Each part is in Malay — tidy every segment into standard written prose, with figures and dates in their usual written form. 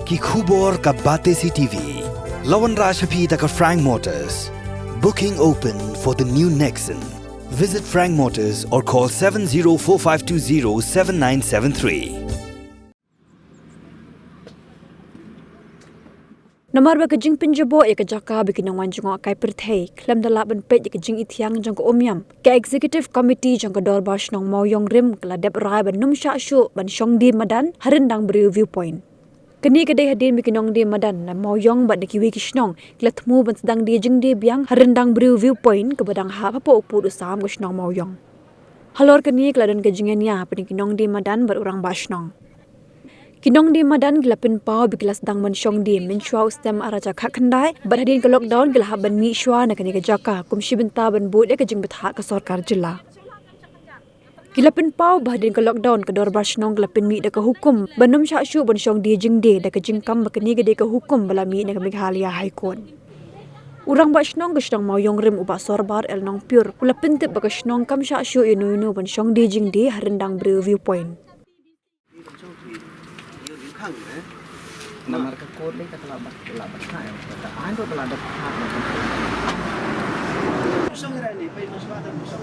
Ki khubor ka bate CTV. Lawan Rashaphi taka Frank Motors. Booking open for the new Nexon. Visit Frank Motors or call 7045207973. Namar ba kajing pinjabo ya kajaka bikin wan jong kai perthei klam dala ban pe ya kajing ithiang jong ko omyam ka executive committee jong ka dor bash nong mau yong rim kala dep rai ban num sha shu ban shong di madan harin dang bri viewpoint kini kedai hadin bikin nong di madan na mau yong ban kiwi kishnong kla thmu ban sedang di jing di biang harin dang bri viewpoint ke badang ha pa po pu du sam ko shnong mau yong halor kini kala dan kajingen ya pen kinong di madan bar urang bash nong Kinong di madan gilapin pau bikilas dang man syong di menshua ustem araja khak khandai badhadin ke lockdown gilha ban mi shwa na kani ke jaka kumshi benta ban bu de ke jing betha ke sarkar jilla gilapin pau badhadin ke lockdown ke dor bashnong gilapin mi de ke hukum banum sha shu ban syong di jing de ke jing kam bakani ke de ke hukum bala mi na ke meghalaya high court urang bashnong gishnong mau yong rim uba sorbar el nong pure kulapin tip bakashnong kam sha shu inu ban syong di jing de harendang bre viewpoint Namar ka code lay katalabat kaya kata ando talabat hat mo Isang rani pa yung maswada mo sa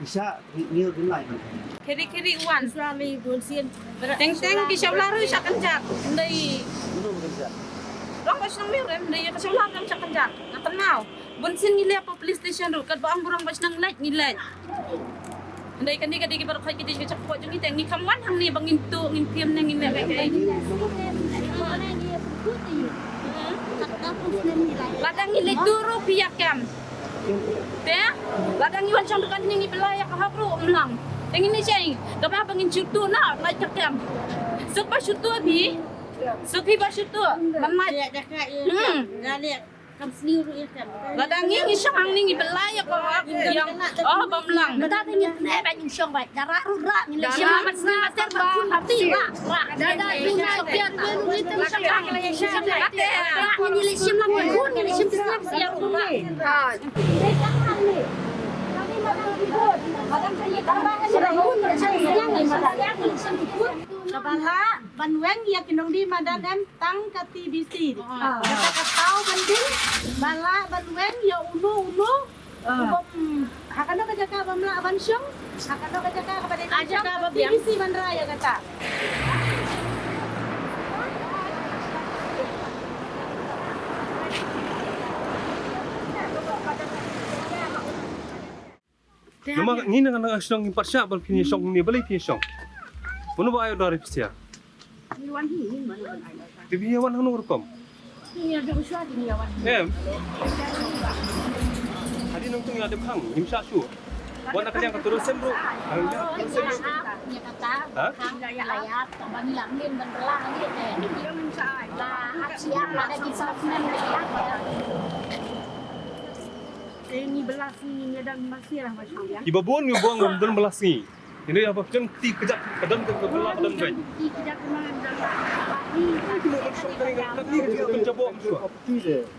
Isa, niyo din lain. Kiri-kiri uan suami bonsin. Teng-teng ki syaulah ru sak kenjak. Ndai. Ano maganda? Rong bas nang mirem ndai ka syaulah nang sak kenjak. Natenau. Bonsin ngile apa police station ru kat baang burang bas nang lek ngile. Ndai kan ni baru khai kita cak ko jung iteng ni kamwan hang ni bangin tu ngin tiam nang ngile bae kai. Ladang ngile turu piyak kam. Teh, ladang iwan sang dekat ni belaya ka habru melang. Tengin ni cai, kapa bangin chutu na, lai cakam. Sepa chutu bi. Sepi ba chutu. Mamai. Ladang ni sang ni belaya ka yang oh bamlang. Kita tengin ne ba yung syong ba dara ura ni le syong mas na master ba hati ra dada yung sopian ben ni tem syong ba ni syong ba ni le syong lang kun ni le syong tisap siang kun ni ha madam saya tambah saya kun saya siang ni madam yang ni syong kun Kabala, banweng ya kinong di madadam tang ka TBC. Kata katao banding, bala banweng ya uno. Hakano ka jaka bamla abansyong, hakano ka jaka kepada Aja ka ba TBC Banraya kata. Nama ni nak syong impat syak bal kini syong ni balik kini syong. Mana ba ayo dari pisia? Iwan hi mana ai. Tibi wan hanu rukom. Ni ada usah ni Iwan. Hadi nang tung ada khang nim sya syu. Wan akan yang terus sembro. nya kata kang gaya layat bang lang din ban belang ni lah hak siang ada di sana Ini belas ni ada masih lah macam ya. Iba buang ni buang dalam belas ni. Ini apa macam ti kejap kadang ke belah kadang baik. Tidak kemana dah. Tapi penjabok tu.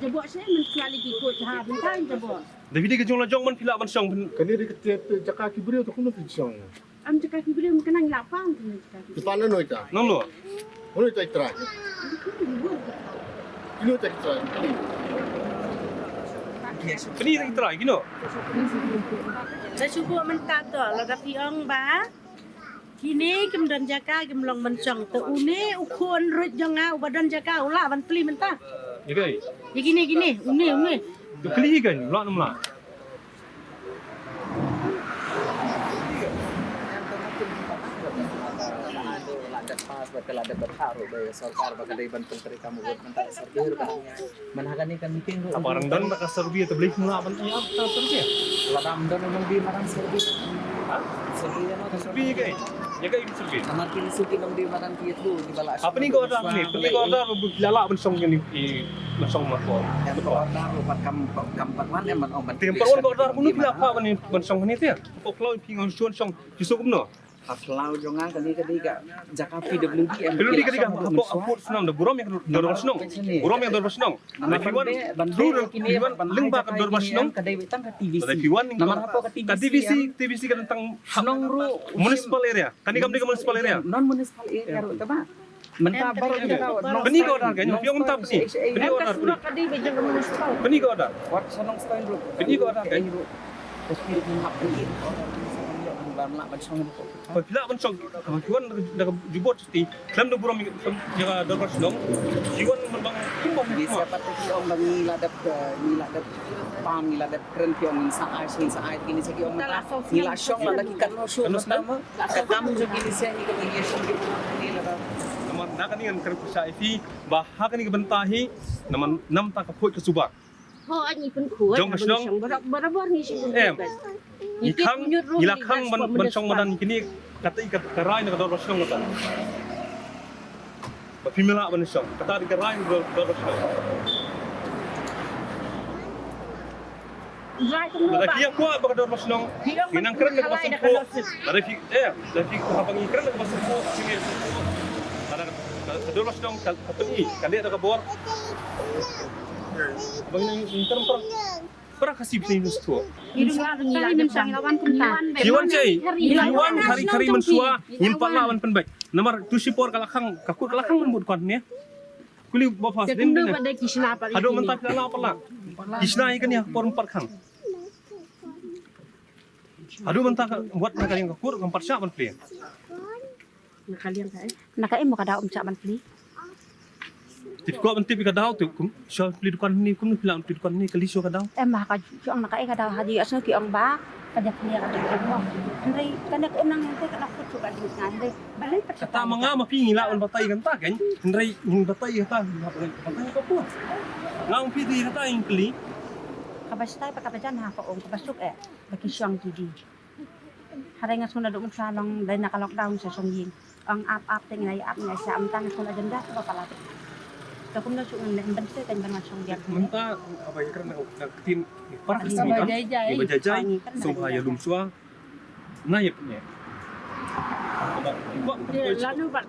Jabok saya mencuali ikut ha bukan jabok. Tapi dia kejong lajong man pila man syong. Kani dia kata jaka kibri tu kuno fiksong. Am cakap kibri mungkin lapang tu cakap. Depan no ita. Nang lo. Ono ita itra. Kino ita itra. Kini kita try kino. Saya cuba mentah tu, laga piang ba. Kini kemudian jaka gemlong mencong tu une ukun rut jangan ubadan jaka ulah ban peli mentah. Ya kai. Ya gini une. Tu keli kan, ulah nam lah. pas bakal ada berharu dari sarkar bakal dari bantu mereka membuat mentak serbi manhakan ikan meeting tu Apa orang dan tak serbi atau beli semua apa ni apa terus ya. ladam dan memang di marang serbi Ha? Serbi na mo. Serbi ke? Ya ke serbi. Amar kini suki nong di manan kia tu di bala. Apa ni kau ada ni? Ni kau ada lala bensong yang ni bensong makor. Yang ada rupat kampat mana yang man oman. Tiang perwan kau ada pun ni apa ni bensong ni tiang. Kau kalau pingon suan song kisuk kumno. Atlau jongan kali Jaka PWD yang Belum di ketiga apa senang dah buram yang dorong senang. Buram yang dorong senang. Tapi wan dulu kiwan lembak dorong senang. Kadai betang ke TVC. Tapi wan Namar apa ke TVC kan tentang senang ru municipal area. Kan ikam di municipal area. Non municipal area ru ta ba. Mentah baru kita tahu. Beni kau ada kan? Yang mentah sih. Beni kau ada. Beni kau ada. Wat senang style ru. Beni kau ada kan? Terus pilih map ni. Barla bensong ko. Pila bensong. Kiwan dah jubot ti. Kelam dah buram jaga dorong senang. Kiwan membang timbang Di siapa tu ki ong bangi ladap pam ni ladap keren ki ong sa ai kini segi ong ni la syong la lagi kan no syong nama katam jo kini se ni ko ni syong ni la Naman nak ni kan kerja IT bahag ni kebentahi naman nam tak kapoi ke subak. Ho anh pun kuat. Jom ke senang. Barabar ni sih. Ikang ilakang bensong madan kini kata ikat kerai nak dorong senang kata. Pimela bensong kata di kerai dorong senang. Ada kia kuat bagi dorong senang. Minang keren nak masuk ko. Ada fi apa ngi keren nak masuk ko sini. Ada dorong senang katui kali ada kabor. Bagi ni keren perang kasih bisa ini semua. Kiwan cai, kiwan hari-hari mensua, nyimpan lawan penbaik. Nomor tu sipor kalakang, kakut kalakang menbut kan ni. Kuli bapa sedin ni. Aduh mentah kala apa lah? Kisna ikan ni por empat kang. Aduh mentah buat nakal yang kakut empat syak menpli. Nakai mau kada cak beli. Tip ko mentip kadau tu kum syal pli dukan ni kum bilang pli dukan ni kali syo kadau. Mah ka ang nakai kada haji asal ki ang ba kada punya kada ko. Andai kada ko nang ente kada ko tu kada ngandai. Balai pat Kata manga mapi ngila on batai kan tak kan? Hendrai ngin batai kata batai ko po. Ngang pi di kata yang kli. kabastay pagkapajan ha ko kabasok bagi siyang tidi. Haray nga suna doon sa long dahil naka-lockdown sa Songying. Ang up tingay up nga sa amtang suna agenda ko pala. Kung na suun ng bansa kan banget Songying. Menta apa ya karena tin para sini kan. Bajajai so haya lumsua. Na ya punya.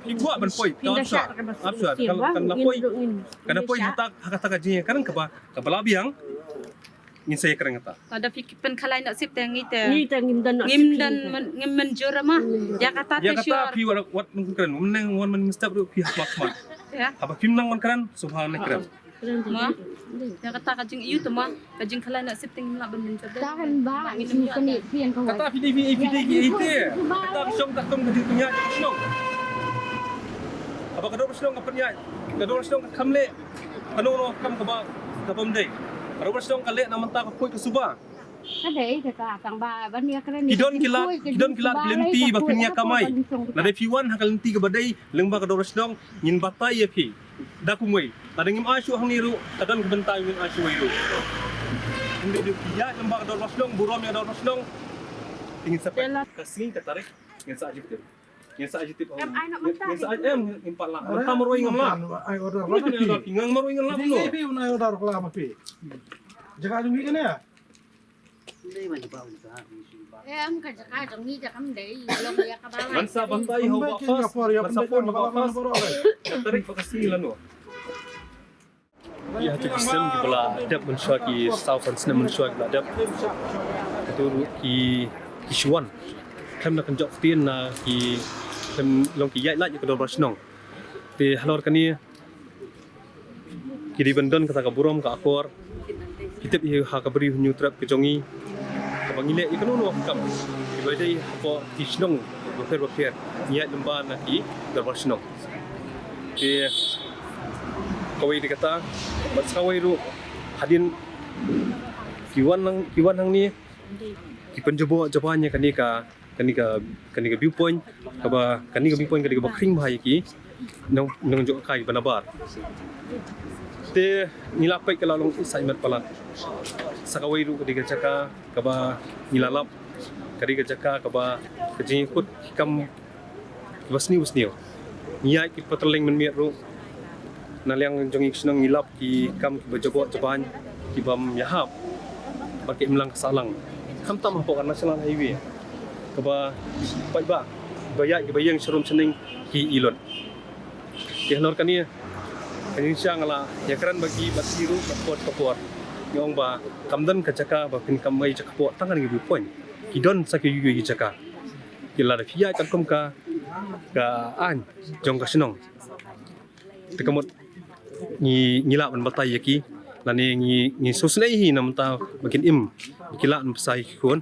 Ibuat berpoi, absurd. Kalau kan lapoi, kan lapoi hata gajinya kan kebala biang. Ngin saya kereng ta. Ada fikir kalai nak sip tang ngite. Ngim dan menjura mah. Ya kata pi wat mengkeren. Meneng wan men step pi mak. Ya. Apa film nang wan keren subhanallah keren. Ma. Ya kata kajing iu tu mah. Kajing kalai nak sip tang nak menjura. Tahan ba ini kini pian ko. Kata video itu. Kata syong tak tum gedi punya syong. Apa kador syong kapnya? Kador syong kamle. Kanu kam kaba kapam dei. Kalau bersedong kali nak mentah koi ke Subah. Kadai kata tang ba bania keren. Kidon kilat lenti bakinya kamai. Nade piwan hakal lenti ke badai lengba kador bersedong ngin batai ya pi. Dah kumai. Ada ngim asu hang niru kadon ke bentai ngin asu iru. Inde de pia lengba kador bersedong buram yang kador bersedong. Ingin sampai kasih katarik ngin sa ajib. Ngin sa ajib. Ngin sa ajib ngimpak lah. Mentah maroi ngam lah. Ai order Ini kan ada pingang maroi ngam lah belum. Pi unai order kala mapi. Jaga dumi kan ya? Em ka jaka jang ni jakam dei long ya ka ba. Mansa bantai hau bakas. Mansa pun bakas. Tarik pakasi lano. Ya tu sistem ki bola adab mensua ki Southern Snem mensua ki adab. Itu ki Kishuan. Kem nak kenjok tin na ki kem long ki yai la ki kador rasnong. Ti halor kani ki di bendon kata ka burom ka akor. Kita ia hak beri new trap ke jongi. Kabangile ikanu no kam. Ibadai apa kisnong bakar niat lemba naki darwasnong. Ke kawai dikata basawai ru hadin kiwan nang ni ki penjobo jawabannya kanika viewpoint kanika viewpoint kanika bakring bahaya ki nang jok kai banabar. Te nilapai kalau long isaimat pala sakawai ru ketika caka kaba nilalap kari ka jaka ka ba kajing ikut kam wasni niya ki patrolling men miat ro naliang jong iksenang ngilap ki kam ki bajago jaban ki bam yahap pakai melang salang kam tam po kan national highway ka ba pai ba bayai ki bayang serum sening ki ilon ki hanor kania kani siang la ya karan bagi basiru kapot yong ba kamdan ka jaka ba pin kamai jaka po tangan gi poin ki don sakyu yu jaka ki la da phia kan kom ka an jong ka senong tekamot ni ngila ban batai yaki lani ni susnai hi nam ta makin im kila an pasai khon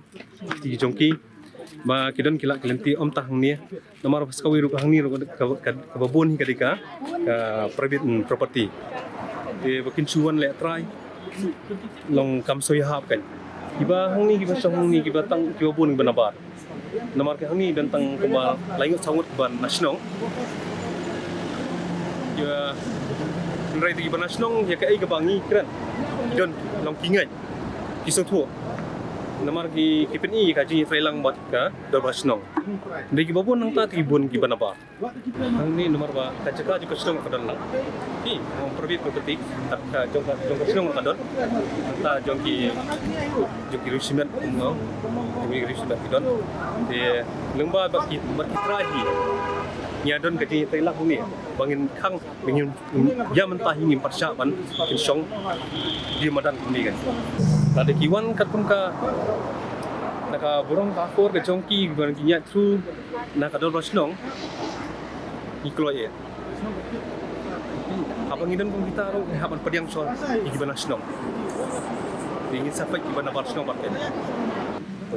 ti jongki ba kidon kila kelenti om tah ni nomor pas kawi ru hang ni ru ka babon hi kadika private property te bakin suwan le try long kam soi hap kan kiba hang ni kiba song ni kiba tang kiba bun banabar nomor ka hang ni dan tang kuma laingot sangut ban nasional ya Rai di banasnong ya kai gabangi kran don long kingai kisong thu namar ki kipeni ka ji failang bat ka do basnong de ki babon nang ta ti bun ki banaba ang ni nomor ba ka jaka ji kasnong ka don lang ki ang perbit property tak ka jong kasnong ka don ta jong ki risimet umno ki risimet ki don de lengba ba ki trahi nya don ka ji tailang ni bangin khang bangin ya mentah ingin pasca ban insong di madan ni kan ada kiwan katum ka naka burung kakor ke jongki ban kinya through naka dol basnong ikloye abang idan pun kita ro haban padiang sol iban basnong ingin sampai iban basnong pakai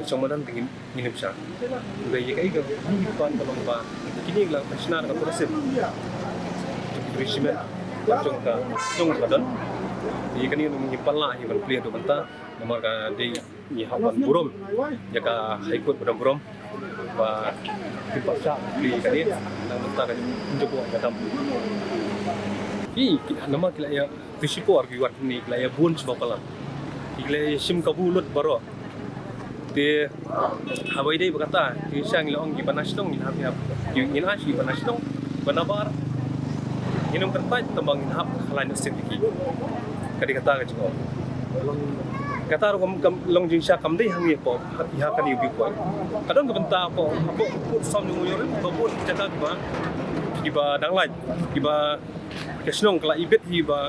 Song madan ingin minum sah. Gaya kai ke ni kan kalau ba kini lang pasnar ka proses resimen jong ka don di kan ni nyimpan lah yang clear tu banta nomor ka di ni hawan burom jaka haikut burom ba di pasca di kan ni nang banta ka jogo ka tam nama kila ya risiko arguat ni kila ya bun sebab pala kila sim kabulut baro te habai dei berkata ti sang long gi banasnong ni hap ni ashi banasnong banabar inong kertaj tembang hap khalain sendiki kadi kata ka jong kata ro long jing sya kam dei hangi po hati ha kan yubi ko kadon ka benta po put som ni ngoyor babun jaka ba kiba danglai kiba kesnong kala ibet hiba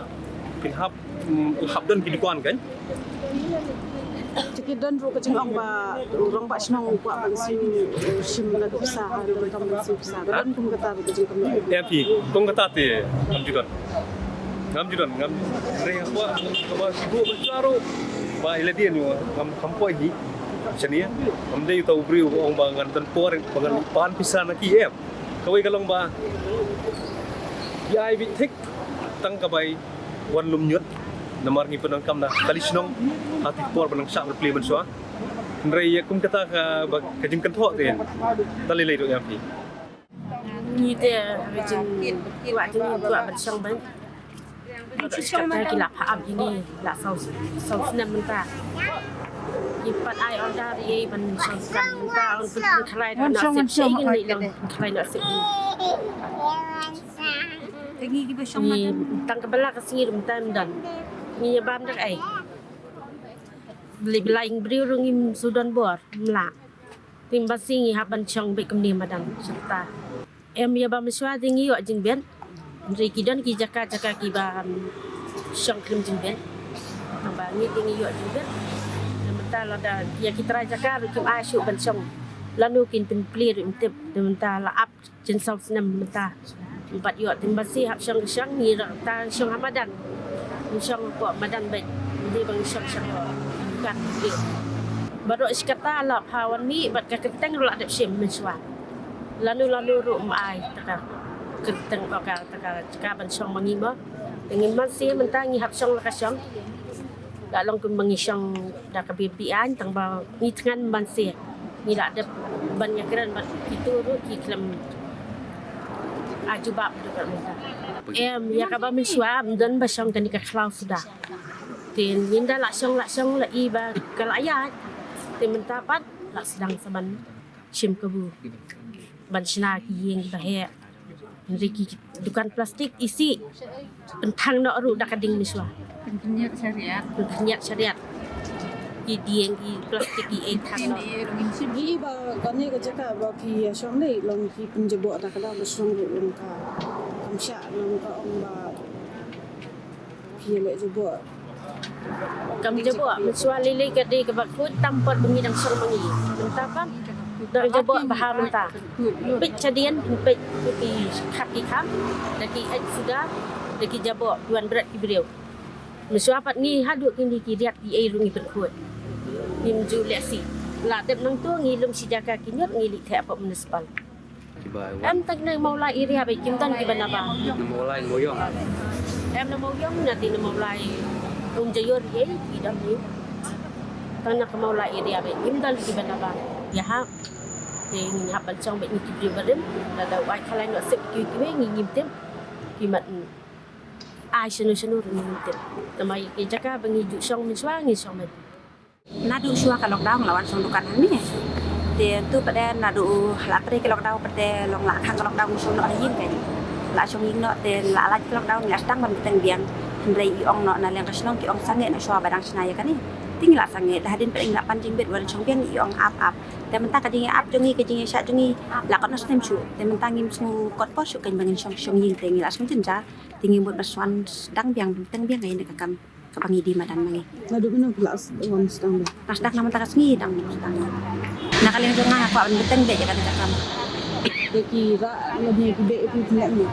kin hap don kidikuan kan Ciki dan ru kecing ong ba urang ba senong kwa bang sim la bisa ha ru kam sim bisa dan pun kata ru kecing kam ya pi kong kata te ngam judon ngam re apa ba sibu bercaro ba iladian yo ngam kampoi hi chania ngam dei tau briu ong ba ngan tan por bangan pan pisan ki em kawai kalong ba yai bi thik tang ka bai wan lum nyut namar ni penang kam dah kali senong hati por penang sak berpli mensua nrei ya kum kata ka kajing kenthok te tali lai do yang pi ni te rejing wa jing wa bersang ban kata kila paham ini la sau senam mentah ipat ai order ye ban sang mentah on pun khlai dah nak sip ingin ni lang khlai nak sip Tengi ki besong madan. Tang kebala ka singir mentan dan ni bam dak ai beli lain beri rungim sudan bor mla tim basing haban chong be kem ni madan serta em ya bam swa dingi wa jing ben ri kidan ki jaka ki bam chong krim jing ben tambah ni dingi wa jing ben mental ada ya kita jaka kim asyu ban chong lanu kin pen clear intip mental up jen sau senam mental empat yo tim basi hab chong ni ta chong hamadan chong ko madan be di bang chong kan baru sekata la pawan ni bat ka keteng la dep sim meswa lanu ru mai taka keteng taka ban chong mangi ba dengan masih mentangi hab chong la ka chong la long kun mangi chong da ka bibi an tang ba ni tangan ban se ni la dep ban yakran bat itu ru ki klem ajubab dekat mereka ya ka ba meswa dan ba chong kan ka khlau sudah tin minda la song la i ba kalaya tin mentapat lak sedang saban sim kebu ban sina ki yeng bahe riki dukan plastik isi pentang no ru dak kading miswa Penyiar syariat. penyak syariat ki dieng ki plastik ki thang no Gi ba kanya ka jaka ba ki shong dei long ki penjebo ta kala ba shong ru long ka kamsha long ka ong ba ki le jebo kam jabo miswa lili ka di ka ba ku tampar bengi dang song mangi mentapan dang jabo baha menta pit chadian pit ki khap ki kham daki aj sudah daki jabo 200 ki beliau miswa pat ni hadu ki ki riat ki ai rungi berkuat nim ju lesi la tep nang tu ngi lum si jaka ki nyot ngi li the apa municipal em tak nang mau lai iri habai kim tan ki banaba Mulai moyong. em na mau yong na tin mau lai ung jayor ye ki dam ni tan nak mau lai iri habai kim tan ki banaba ya ha te ngi hab bal chong be ni ki bi barem la da wai khalai no sep ki ki ngi ngim tem ki mat ai sunu sunu ni tem tamai ki jaka bangi ju song ni swa ngi song met nadu shua ka lockdown lawan song dukan ni te tu pada nadu la pre ke lockdown pada long la khang lockdown song no yin kai la song yin no te la la lockdown la stang ban teng biang ndai i ong no na leng kasnong ki ong sange na shua badang snaya kan ni ting la sange la hadin pe la pan jing bet wan song biang i ong ap te menta ka jing ap jongi ke jing sha jongi la kon no stem chu te menta ngim smu kot po shu kan bangin song yin te ngi la song tin ja tingi mut maswan dang biang teng biang ngai ne kam kapangi di madan mangi ngadu guna kelas wan stang ba nasdak naman takas ngi dang dang nakaling jo nga ako ang beteng be jaga takam de ki ra le ni ki be pi tlek ni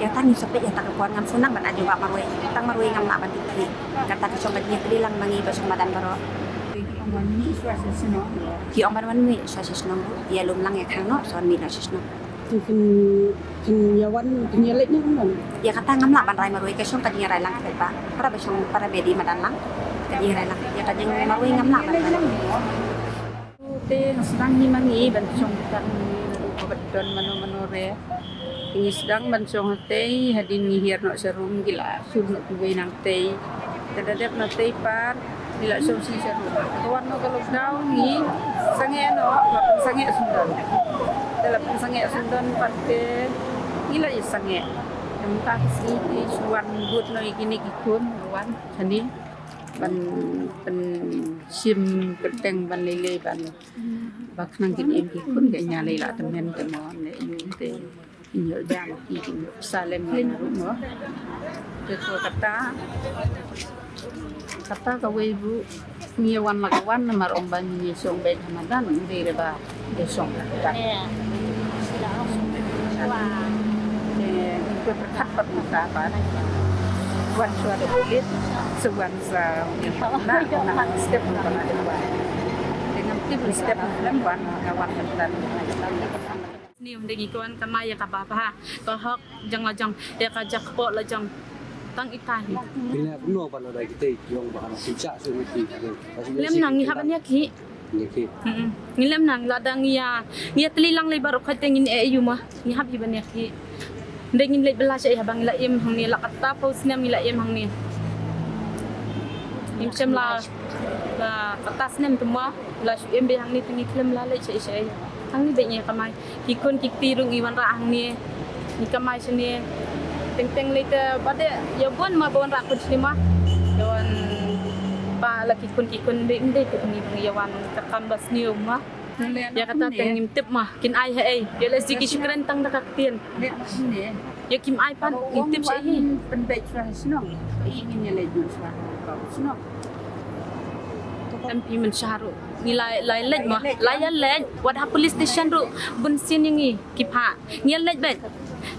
ya tangi sampai ya tak kuan ngam sunang ban aju pak marwe tang marwe ngam mak ban tikri kata ka chong kadnya kedilang mangi ba sung madan baro ki ong ban mi sa sisno ya lum lang ya khang no son mi na sisno tu kin yawan kin yelek ni kan ya kata ngam lak ban rai marwe ka sung kadnya rai lang ka ba para ba sung para be di madan lang kadnya rai lang ya kadnya marwe ngam lak ban Te sedang ni mangi ban song kan obat don mano re. Ini sedang ban song tei hadin ni hir no serum gila sur no kuwe nang tei. Tadadep na tei par gila song si serum. Kawan no kalau down ni sange no sange sundan. Dalam sange sundan patte gila ya sange. Entah si suan but no ikini kikun ruan sani ban sim keteng ban lele ban bak nang kin em ki kun ga nya leila temen te mo ne yu te inyo jam ki kin salem ne ru mo te ko kata ka we bu ni wan la wan na mar om ban ni song ben hamadan de re ba de song ka sila wa ko khat pat ta ba wan swa de kulit sewan sa na step na ba dengan tip step dalam wan kawan dan ni mendegi kawan kamaya ka bapa ko hok jang lajang ya ka jak po lajang tang ikan Bila kuno pa na kita yung baka nakita sa wiki. lem nang ni haban ya ki ngilem nang ladang ya telilang lebar ko tengin e yuma ni hab iban ya ki ndengin le belas e habang la im hang ni la kata pos nem la im hang ni im sem la kata nem semua la su em be hang ni tingi klem la le sei hang ni be nya kamai kikun kikti rung iwan ra hang ni kamai sini teng le te bade ya bon ma bon ra kun sini ma don pa la kikun be inde te ni bang yawan takam bas niu ma ya kata tengim tip mah kin ai hai ya le siki syukran tang dak tien ya kim ai pan tip sei pen be tra sino ingin ya le ju swa sino MP men syaru nilai lai lej mah layan lej wad police station ru bun sin yang ni kipha ngial lej bet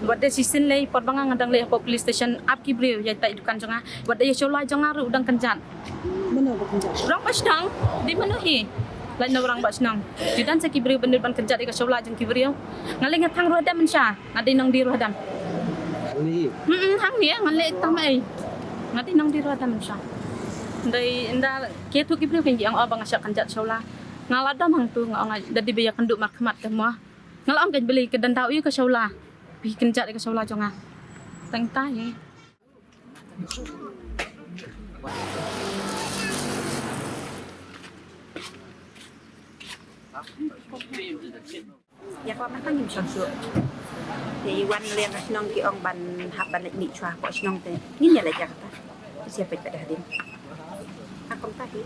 wad decision lej pot bangang ngadang lej police station ap ki breu ya tai dukan jonga wad ya chola jonga ru udang kenjan mana ba kan rong pasnang di mana hi lai na orang pasnang judan sa ki breu bener ban kenjat ka chola jong ki breu ngaleng thang rodam men sya ngadi nang di rodam Ini hang ni ngale tam ai ngadi nang di rodam men sya ndai inda ke tu ki breu kan yang abang asyak kenjat chola ngaladam hang tu ngai dadi beya kenduk markmat ke mo ngalam kan beli ke dan tau ke chola pi kenjat ke chola jonga tang tai Ya kau makan ni macam tu. Di wan lian senang ki ong ban hab ban ni chua po senang te. Ni ya la Jakarta. Siapa pada hadir. Aku tahu.